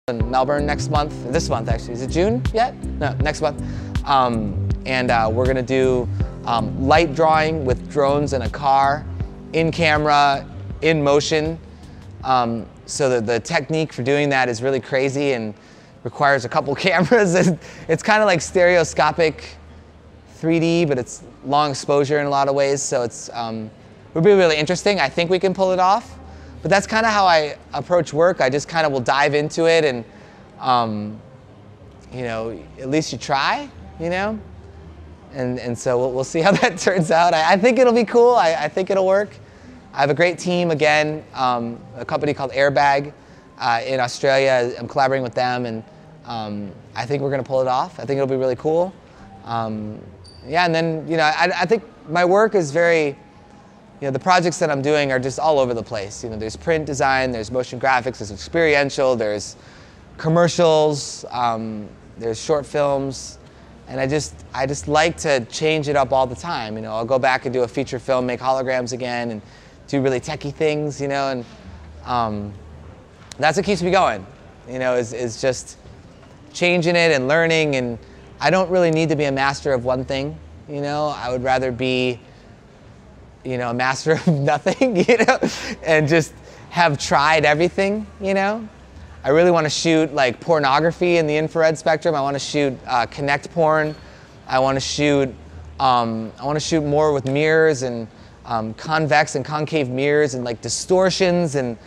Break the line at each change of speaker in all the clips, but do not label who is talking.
in Melbourne next month, this month actually. Is it June yet? No, next month. We're gonna do light drawing with drones in a car, in camera, in motion. So the technique for doing that is really crazy and requires a couple cameras. It's kind of like stereoscopic 3D, but it's long exposure in a lot of ways. So it's would be really interesting. I think we can pull it off. But that's kind of how I approach work. I just kind of will dive into it and, you know, at least you try, you know? And so we'll see how that turns out. I think it'll be cool. I think it'll work. I have a great team, again, a company called Airbag in Australia. I'm collaborating with them, and I think we're going to pull it off. I think it'll be really cool. Yeah, and then, you know, I think my work is very, you know, the projects that I'm doing are just all over the place. You know, there's print design, there's motion graphics, there's experiential, there's commercials, there's short films, and I just like to change it up all the time. You know, I'll go back and do a feature film, make holograms again, and do really techie things. You know, and that's what keeps me going. You know, is just changing it and learning. And I don't really need to be a master of one thing. You know, I would rather be, you know, a master of nothing, you know, and just have tried everything, you know. I really want to shoot like pornography in the infrared spectrum. I want to shoot connect porn. I want to shoot more with mirrors and convex and concave mirrors and like distortions, and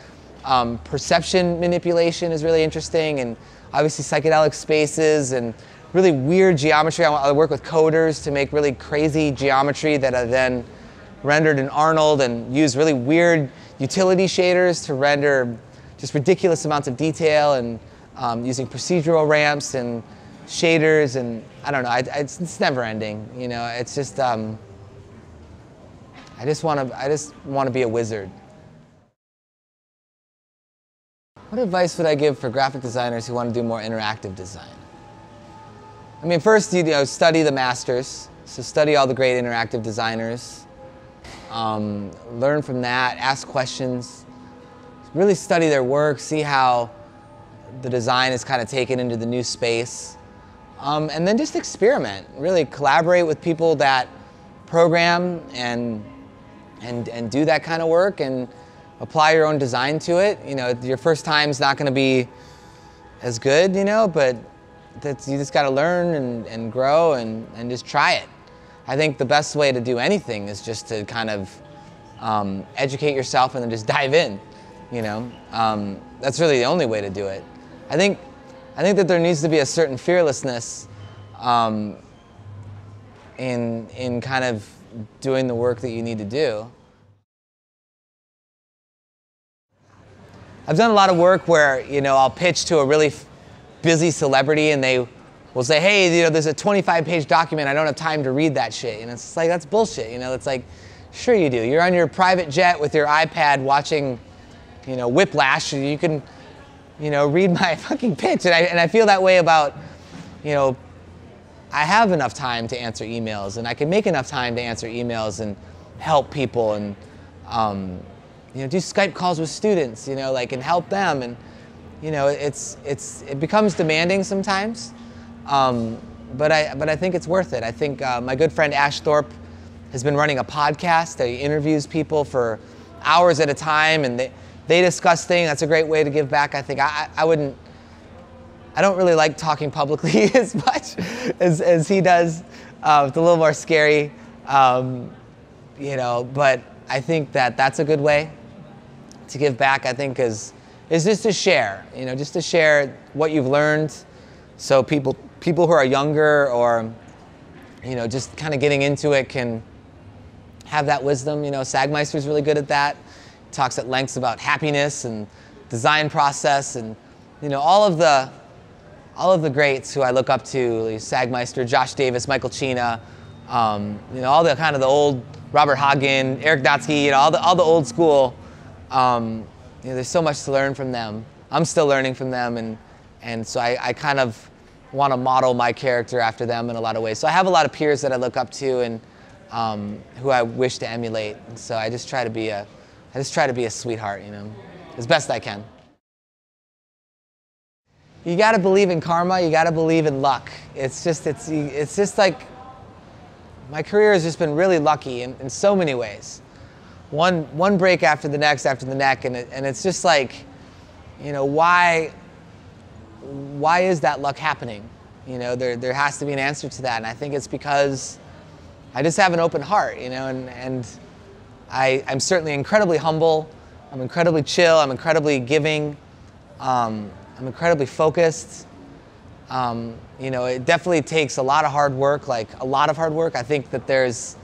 perception manipulation is really interesting, and obviously psychedelic spaces and really weird geometry. I work with coders to make really crazy geometry that I then rendered in Arnold, and use really weird utility shaders to render just ridiculous amounts of detail, and using procedural ramps and shaders, and I don't know, it's never ending, you know. It's just I just want to be a wizard. What advice would I give for graphic designers who want to do more interactive design? I mean, first, you know, study the masters. So study all the great interactive designers. Learn from that, ask questions, really study their work, see how the design is kind of taken into the new space. And then just experiment, really collaborate with people that program and do that kind of work, and apply your own design to it. You know, your first time's not going to be as good, you know, but you just got to learn and grow and just try it. I think the best way to do anything is just to kind of educate yourself and then just dive in, you know. That's really the only way to do it. I think that there needs to be a certain fearlessness in kind of doing the work that you need to do. I've done a lot of work where, you know, I'll pitch to a really busy celebrity, and they will say, hey, you know, there's a 25-page document, I don't have time to read that shit. And it's like, that's bullshit, you know. It's like, sure you do. You're on your private jet with your iPad watching, you know, Whiplash, and you can, you know, read my fucking pitch. And I feel that way about, you know, I have enough time to answer emails, and I can make enough time to answer emails and help people, and, you know, do Skype calls with students, you know, like, and help them. And, you know, it becomes demanding sometimes. But I think it's worth it. I think my good friend Ash Thorpe has been running a podcast that he interviews people for hours at a time, and they discuss things. That's a great way to give back. I think I don't really like talking publicly as much as he does. It's a little more scary, you know, but I think that that's a good way to give back, I think, is just to share, you know, just to share what you've learned, so people who are younger or, you know, just kind of getting into it can have that wisdom. You know, Sagmeister's really good at that. He talks at lengths about happiness and design process, and, you know, all of the greats who I look up to, like Sagmeister, Josh Davis, Michael Cina, you know, all the kind of the old Robert Hagen, Eric Dotsky, you know, all the old school. You know, there's so much to learn from them. I'm still learning from them, and so I kind of want to model my character after them in a lot of ways. So I have a lot of peers that I look up to, and who I wish to emulate. And so I just try to be a sweetheart, you know, as best I can. you got to believe in karma. You got to believe in luck. It's just like my career has just been really lucky in so many ways. One break after the next, and it's just like, you know, why is that luck happening? You know, there has to be an answer to that, and I think it's because I just have an open heart, you know, and I'm certainly incredibly humble. I'm incredibly chill. I'm incredibly giving. I'm incredibly focused. You know, it definitely takes a lot of hard work, like a lot of hard work. I think that there's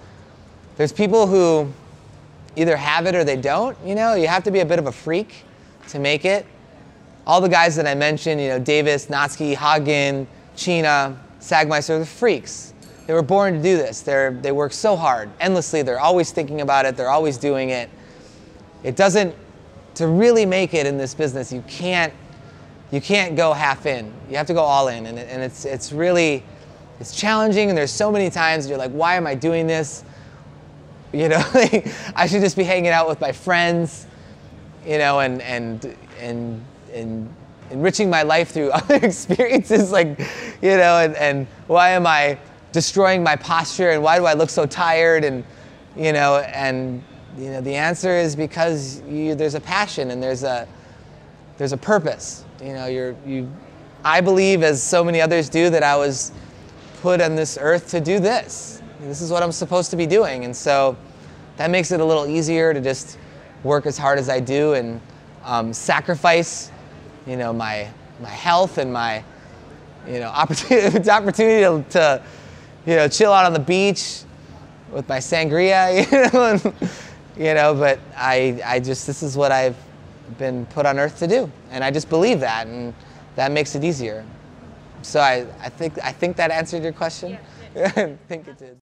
people who either have it or they don't. You know, you have to be a bit of a freak to make it. All the guys that I mentioned, you know, Davis, Natsuki, Hagen, China, Sagmeister, they're freaks. They were born to do this. They work so hard, endlessly. They're always thinking about it. They're always doing it. It doesn't, to really make it in this business, you can't go half in. You have to go all in, and it's really, it's challenging, and there's so many times you're like, why am I doing this? You know, like, I should just be hanging out with my friends, you know, and enriching my life through other experiences, like, you know, and why am I destroying my posture, and why do I look so tired, and you know, the answer is because there's a passion and there's a purpose. You know, I believe, as so many others do, that I was put on this earth to do this. This is what I'm supposed to be doing, and so that makes it a little easier to just work as hard as I do and sacrifice, you know, my health and my, you know, opportunity to you know, chill out on the beach with my sangria, you know, and, you know. But I just, this is what I've been put on earth to do, and I just believe that, and that makes it easier. So I think that answered your question.
Yeah,
I think it did.